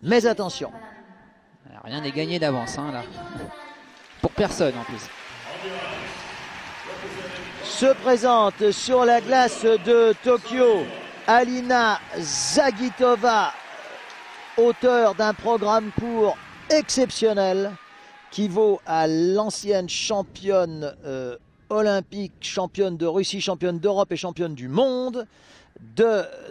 Mais attention. Rien n'est gagné d'avance, hein, là. Pour personne en plus. Se présente sur la glace de Tokyo Alina Zagitova, auteure d'un programme court exceptionnel qui vaut à l'ancienne championne olympique, championne de Russie, championne d'Europe et championne du monde,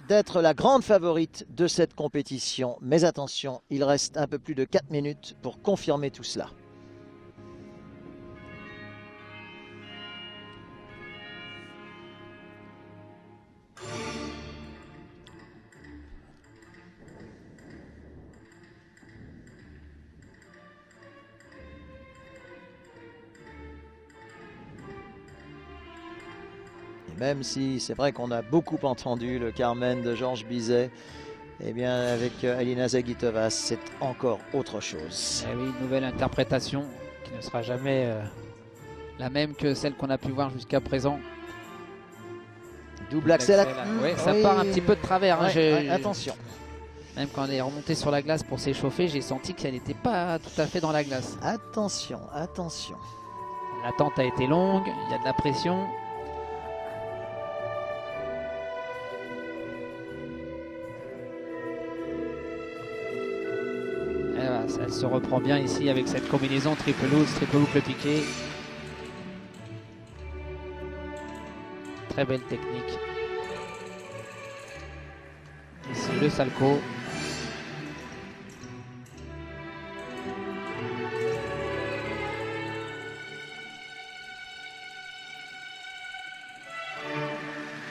d'être la grande favorite de cette compétition. Mais attention, il reste un peu plus de 4 minutes pour confirmer tout cela. Même si c'est vrai qu'on a beaucoup entendu le Carmen de Georges Bizet, eh bien avec Alina Zagitova, c'est encore autre chose. Eh oui, une nouvelle interprétation qui ne sera jamais la même que celle qu'on a pu voir jusqu'à présent. Double axel. Ouais, ça part un petit peu de travers. Ouais, attention. Même quand elle est remontée sur la glace pour s'échauffer, j'ai senti qu'elle n'était pas tout à fait dans la glace. Attention, attention. L'attente a été longue, il y a de la pression. Elle se reprend bien ici avec cette combinaison triple loose, triple boucle piqué. Très belle technique. Ici le salco.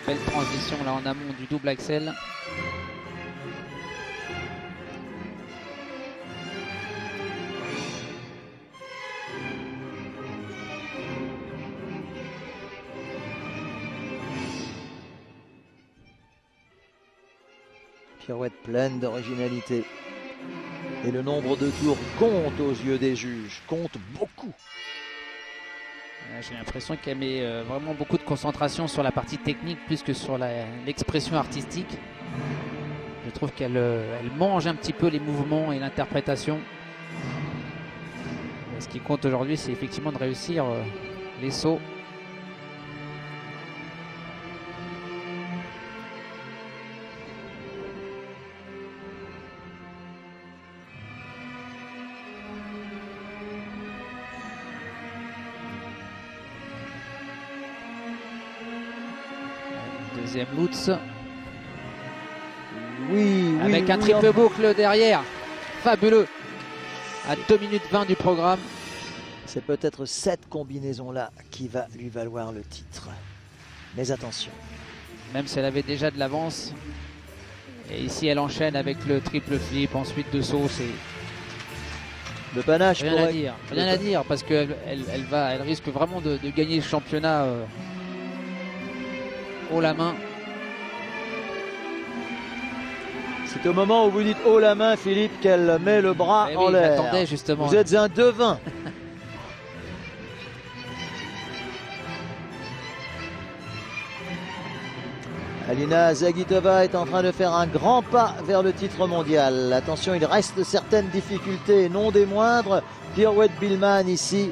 Belle transition là en amont du double axel. Pirouette pleine d'originalité. Et le nombre de tours compte aux yeux des juges, compte beaucoup. J'ai l'impression qu'elle met vraiment beaucoup de concentration sur la partie technique plus que sur l'expression artistique. Je trouve qu'elle elle mange un petit peu les mouvements et l'interprétation. Ce qui compte aujourd'hui, c'est effectivement de réussir les sauts. Deuxième Lutz. Oui, avec un triple boucle derrière. Fabuleux. À 2 minutes 20 du programme. C'est peut-être cette combinaison-là qui va lui valoir le titre. Mais attention. Même si elle avait déjà de l'avance. Et ici, elle enchaîne avec le triple flip. Ensuite, deux sauts. C'est le panache. Rien à dire. Rien à dire parce qu'elle elle risque vraiment de gagner le championnat haut la main. C'est au moment où vous dites haut la main, Philippe, qu'elle met le bras en l'air. Justement. Vous êtes un devin. Alina Zagitova est en train de faire un grand pas vers le titre mondial. Attention, il reste certaines difficultés, non des moindres. Pirouette Billman ici.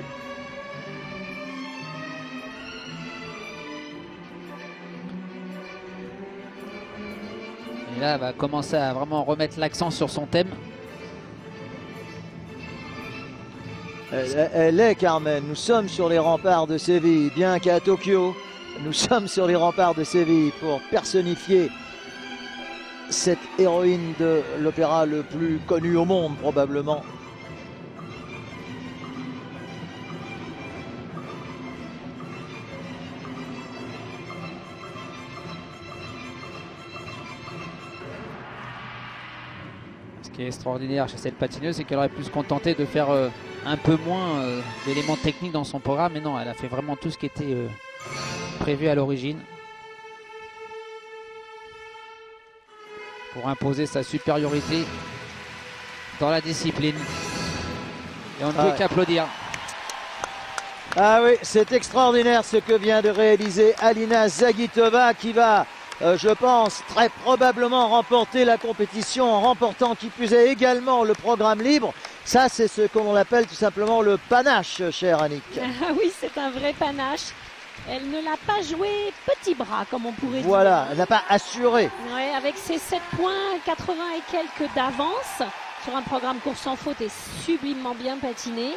Et là, elle va commencer à vraiment remettre l'accent sur son thème. Elle est Carmen. Nous sommes sur les remparts de Séville, bien qu'à Tokyo. Nous sommes sur les remparts de Séville pour personnifier cette héroïne de l'opéra le plus connu au monde, probablement. Ce qui est extraordinaire chez cette patineuse, c'est qu'elle aurait pu se contenter de faire un peu moins d'éléments techniques dans son programme. Mais non, elle a fait vraiment tout ce qui était prévu à l'origine pour imposer sa supériorité dans la discipline. Et on ne peut qu'applaudir. Ah oui, c'est extraordinaire ce que vient de réaliser Alina Zagitova qui va je pense, très probablement remporter la compétition en remportant qui plus est également le programme libre. Ça, c'est ce qu'on appelle tout simplement le panache, cher Annick. Ah oui, c'est un vrai panache. Elle ne l'a pas joué petit bras, comme on pourrait dire. Voilà, elle n'a pas assuré. Ouais, avec ses 7 points, 80 et quelques d'avance sur un programme course sans faute et sublimement bien patiné,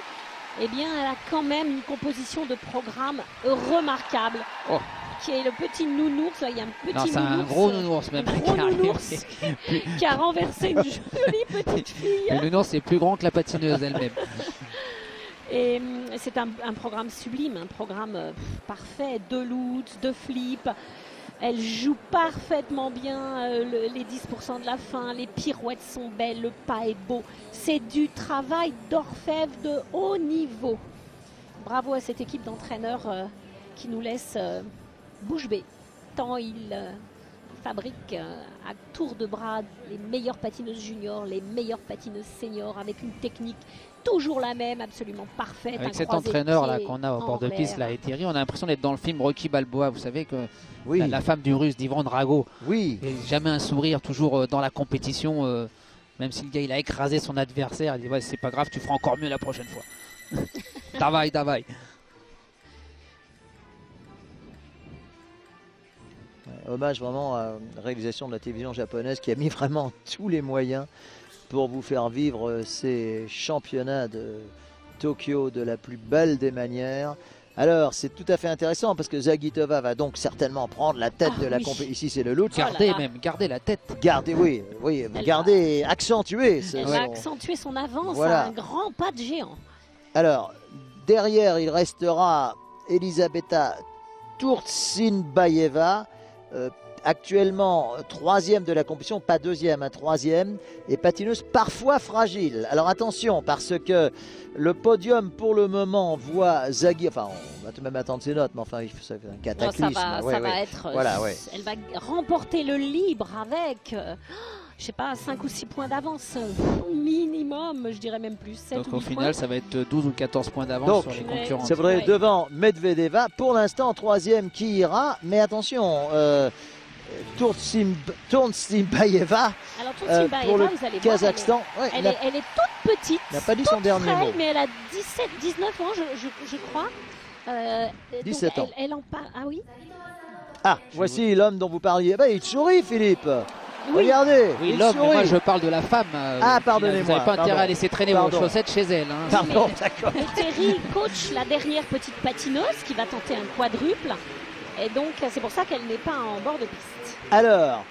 eh bien, elle a quand même une composition de programme remarquable. Oh. Qui est le petit nounours. Là, il y a un petit Non, c'est un gros nounours même. Un gros nounours qui a renversé une jolie petite fille. Le nounours est plus grand que la patineuse elle-même. Et c'est un programme sublime, un programme parfait, de loots, de flips. Elle joue parfaitement bien les 10% de la fin, les pirouettes sont belles, le pas est beau. C'est du travail d'orfèvre de haut niveau. Bravo à cette équipe d'entraîneurs qui nous laisse bouche bée, tant ils fabriquent à tour de bras les meilleures patineuses juniors, les meilleures patineuses seniors, avec une technique toujours la même, absolument parfaite. Avec cet entraîneur là qu'on a au bord de piste, là, et Thierry, on a l'impression d'être dans le film Rocky Balboa. Vous savez que Oui. la femme du Russe, d'Ivan Drago, Oui. et jamais un sourire, toujours dans la compétition. Même si le gars il a écrasé son adversaire, il dit ouais, c'est pas grave, tu feras encore mieux la prochaine fois. Davai, davai. Hommage vraiment à la réalisation de la télévision japonaise qui a mis vraiment tous les moyens pour vous faire vivre ces championnats de Tokyo de la plus belle des manières. Alors c'est tout à fait intéressant parce que Zagitova va donc certainement prendre la tête de la compétition. Ici c'est le lot. Garder la tête. Garder, oui, garder, accentuer. Elle va accentuer son avance voilà. À un grand pas de géant. Alors derrière il restera Elisabetta Turtsinbayeva. Actuellement troisième de la compétition, pas deuxième, troisième, et patineuse parfois fragile. Alors attention, parce que le podium pour le moment voit Zaghi, enfin on va tout de même attendre ses notes, mais enfin il faut un cataclysme. Ça va être, voilà, elle va remporter le libre avec, je sais pas, 5 ou 6 points d'avance minimum, je dirais même plus. 7 Donc ou au 8 final, points. ça va être 12 ou 14 points d'avance sur les concurrents. C'est vrai, devant Medvedeva, pour l'instant troisième qui ira, mais attention, Turtsinbayeva pour le vous allez Kazakhstan. Voir, elle est toute petite, n'a pas dit toute son dernier frêle, mot. mais elle a 19 ans, je crois. 17 donc ans. Elle en parle. Ah oui. Ah, voici l'homme dont vous parliez. Il sourit, Philippe. Oui. Regardez, oui, il l'homme, sourit. mais moi je parle de la femme. Ah, pardonnez-moi. Vous n'avez pas intérêt à laisser traîner vos chaussettes chez elle. Hein. Pardon, d'accord. Et Terry coach la dernière petite patineuse qui va tenter un quadruple. Et donc, c'est pour ça qu'elle n'est pas en bord de piste. Alors,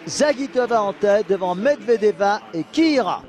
Zagitova en tête devant Medvedeva et qui ira?